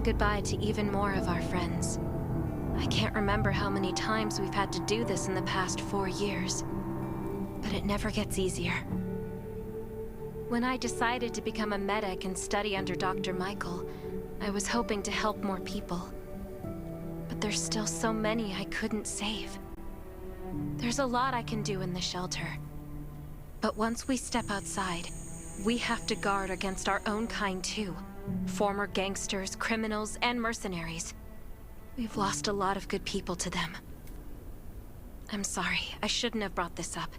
goodbye to even more of our friends. I can't remember how many times we've had to do this in the past 4 years, but it never gets easier. When I decided to become a medic and study under Dr. Michael, I was hoping to help more people. But there's still so many I couldn't save. There's a lot I can do in the shelter. But once we step outside, we have to guard against our own kind too. Former gangsters, criminals, and mercenaries. We've lost a lot of good people to them. I'm sorry, I shouldn't have brought this up.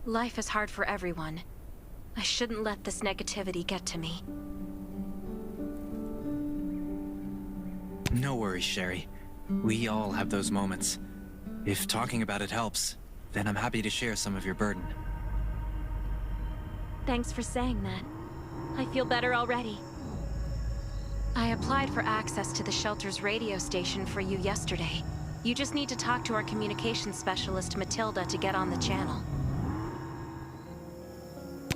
Life is hard for everyone. I shouldn't let this negativity get to me. No worries, Sherry. We all have those moments. If talking about it helps, then I'm happy to share some of your burden. Thanks for saying that. I feel better already. I applied for access to the shelter's radio station for you yesterday. You just need to talk to our communications specialist, Matilda, to get on the channel.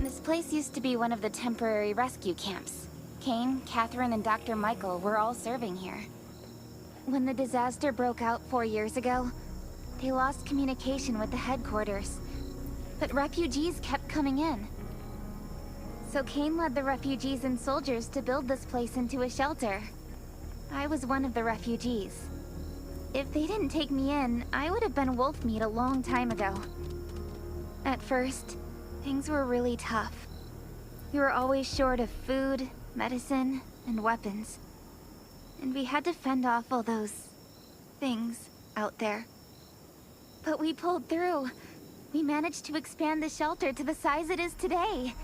This place used to be one of the temporary rescue camps. Kane, Catherine, and Dr. Michael were all serving here. When the disaster broke out 4 years ago, they lost communication with the headquarters. But refugees kept coming in. So Kane led the refugees and soldiers to build this place into a shelter. I was one of the refugees. If they didn't take me in, I would have been wolf meat a long time ago. At first, things were really tough. We were always short of food, medicine, and weapons. And we had to fend off all those things out there. But we pulled through. We managed to expand the shelter to the size it is today.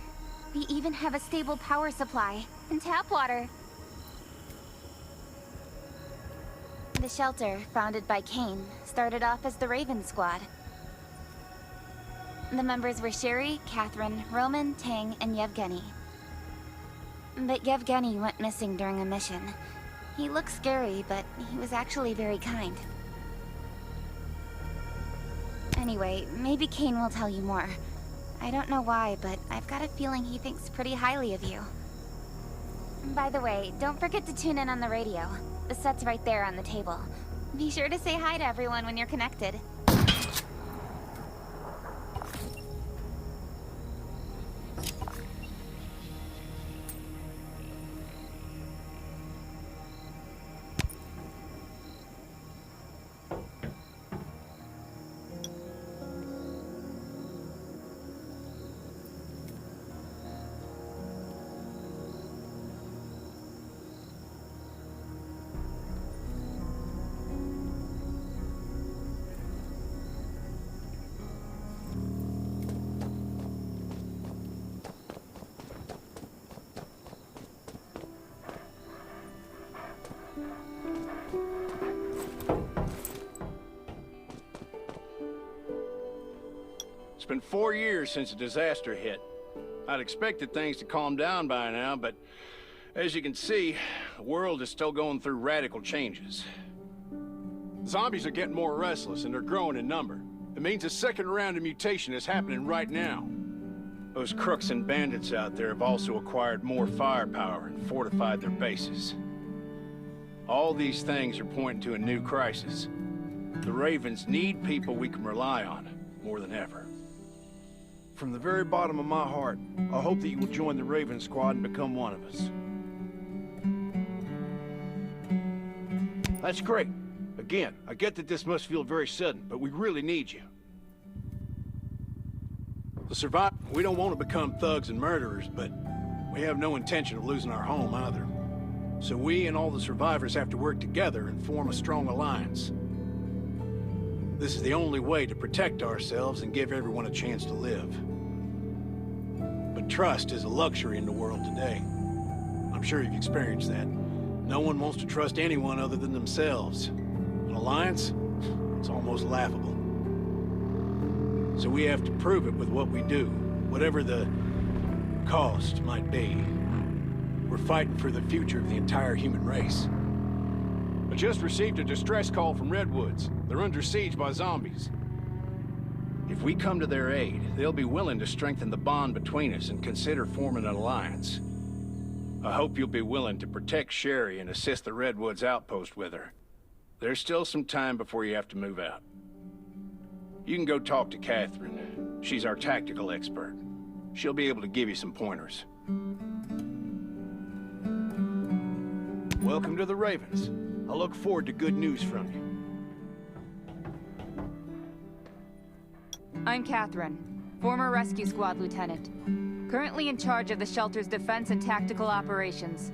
We even have a stable power supply and tap water. The shelter, founded by Kane, started off as the Raven Squad. The members were Sherry, Catherine, Roman, Tang, and Yevgeny. But Yevgeny went missing during a mission. He looked scary, but he was actually very kind. Anyway, maybe Kane will tell you more. I don't know why, but I've got a feeling he thinks pretty highly of you. By the way, don't forget to tune in on the radio. The set's right there on the table. Be sure to say hi to everyone when you're connected. It's been 4 years since the disaster hit. I'd expected things to calm down by now, but as you can see, the world is still going through radical changes. Zombies are getting more restless and they're growing in number. It means a second round of mutation is happening right now. Those crooks and bandits out there have also acquired more firepower and fortified their bases. All these things are pointing to a new crisis. The Ravens need people we can rely on more than ever. From the very bottom of my heart, I hope that you will join the Raven Squad and become one of us. That's great. Again, I get that this must feel very sudden, but we really need you. The survivors, we don't want to become thugs and murderers, but we have no intention of losing our home either. So we and all the survivors have to work together and form a strong alliance. This is the only way to protect ourselves and give everyone a chance to live. But trust is a luxury in the world today. I'm sure you've experienced that. No one wants to trust anyone other than themselves. An alliance? It's almost laughable. So we have to prove it with what we do, whatever the cost might be. We're fighting for the future of the entire human race. I just received a distress call from Redwoods. They're under siege by zombies. If we come to their aid, they'll be willing to strengthen the bond between us and consider forming an alliance. I hope you'll be willing to protect Sherry and assist the Redwoods outpost with her. There's still some time before you have to move out. You can go talk to Catherine. She's our tactical expert. She'll be able to give you some pointers. Welcome to the Ravens. I look forward to good news from you. I'm Catherine, former Rescue Squad Lieutenant. Currently in charge of the shelter's defense and tactical operations.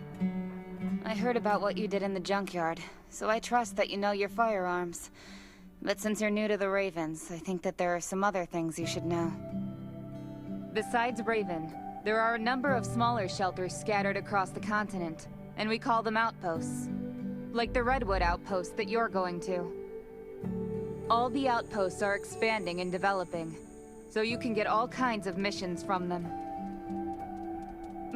I heard about what you did in the junkyard, so I trust that you know your firearms. But since you're new to the Ravens, I think that there are some other things you should know. Besides Raven, there are a number of smaller shelters scattered across the continent, and we call them outposts. Like the Redwood outpost that you're going to. All the outposts are expanding and developing, so you can get all kinds of missions from them.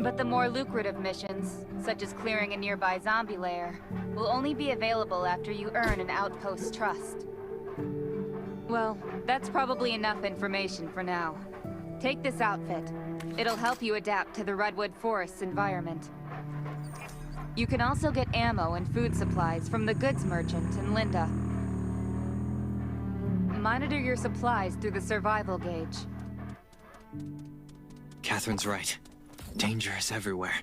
But the more lucrative missions, such as clearing a nearby zombie lair, will only be available after you earn an outpost trust. Well, that's probably enough information for now. Take this outfit. It'll help you adapt to the Redwood Forest's environment. You can also get ammo and food supplies from the goods merchant in Linda. Monitor your supplies through the survival gauge. Catherine's right. Danger is everywhere.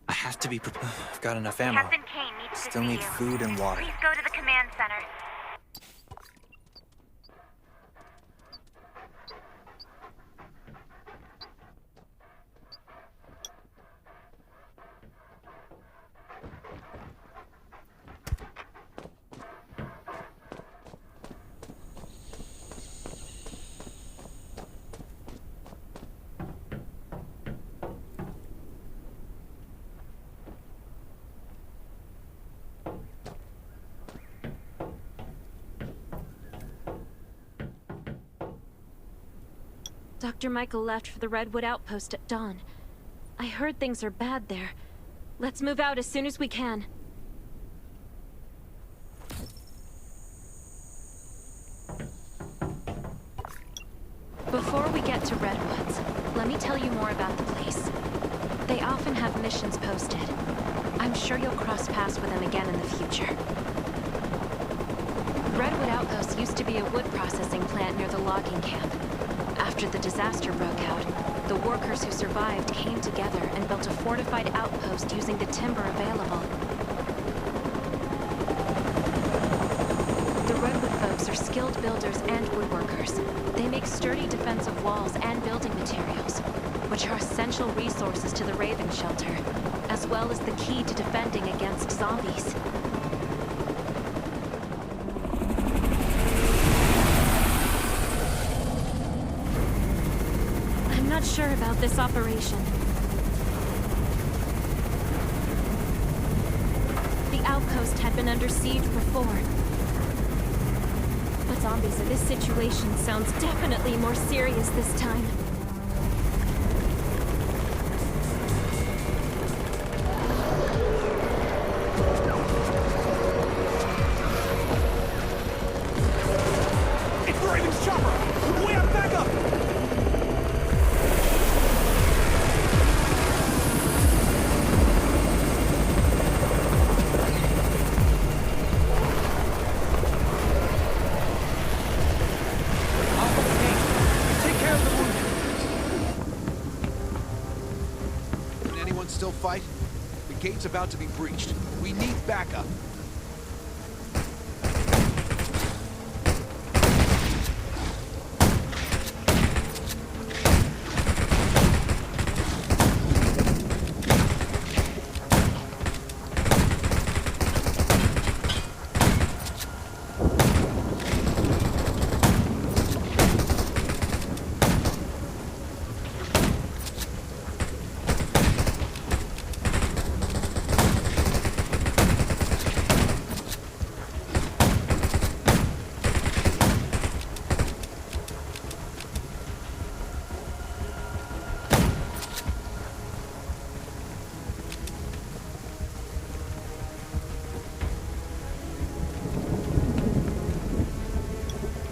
I have to be prepared. I've got enough ammo. Captain Kane needs to Still see need you. food and water. Please go to the command center. Dr. Michael left for the Redwood outpost at dawn. I heard things are bad there. Let's move out as soon as we can. Before we get to Redwoods, let me tell you more about the place. They often have missions posted. I'm sure you'll cross paths with them again in the future. Redwood Outpost used to be a wood processing plant near the logging camp. After the disaster broke out, the workers who survived came together and built a fortified outpost using the timber available. The Redwood folks are skilled builders and woodworkers. They make sturdy defensive walls and building materials, which are essential resources to the Raven shelter, as well as the key to defending against zombies. I'm not sure about this operation. The outpost had been under siege before. But zombies in this situation sounds definitely more serious this time. It's the Raven's chopper! We have backup! Still fight? The gate's about to be breached. We need backup.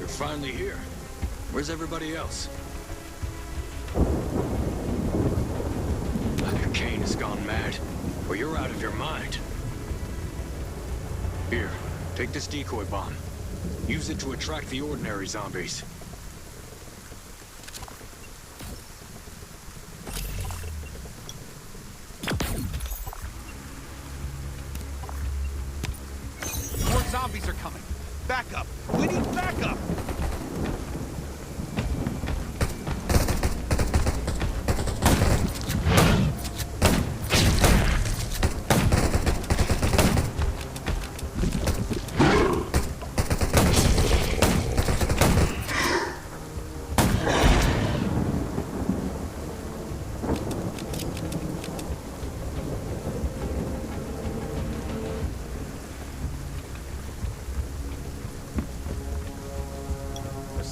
Finally here. Where's everybody else? Dr. Kane has gone mad. or you're out of your mind. Here, take this decoy bomb. Use it to attract the ordinary zombies. More zombies are coming. Back up. We need backup.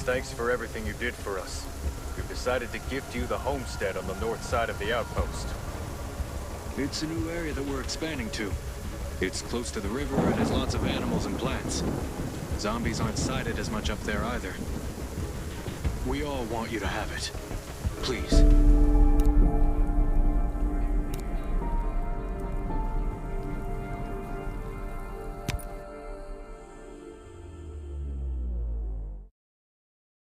Thanks for everything you did for us. We've decided to gift you the homestead on the north side of the outpost. It's a new area that we're expanding to. It's close to the river and has lots of animals and plants. Zombies aren't sighted as much up there either. We all want you to have it. Please,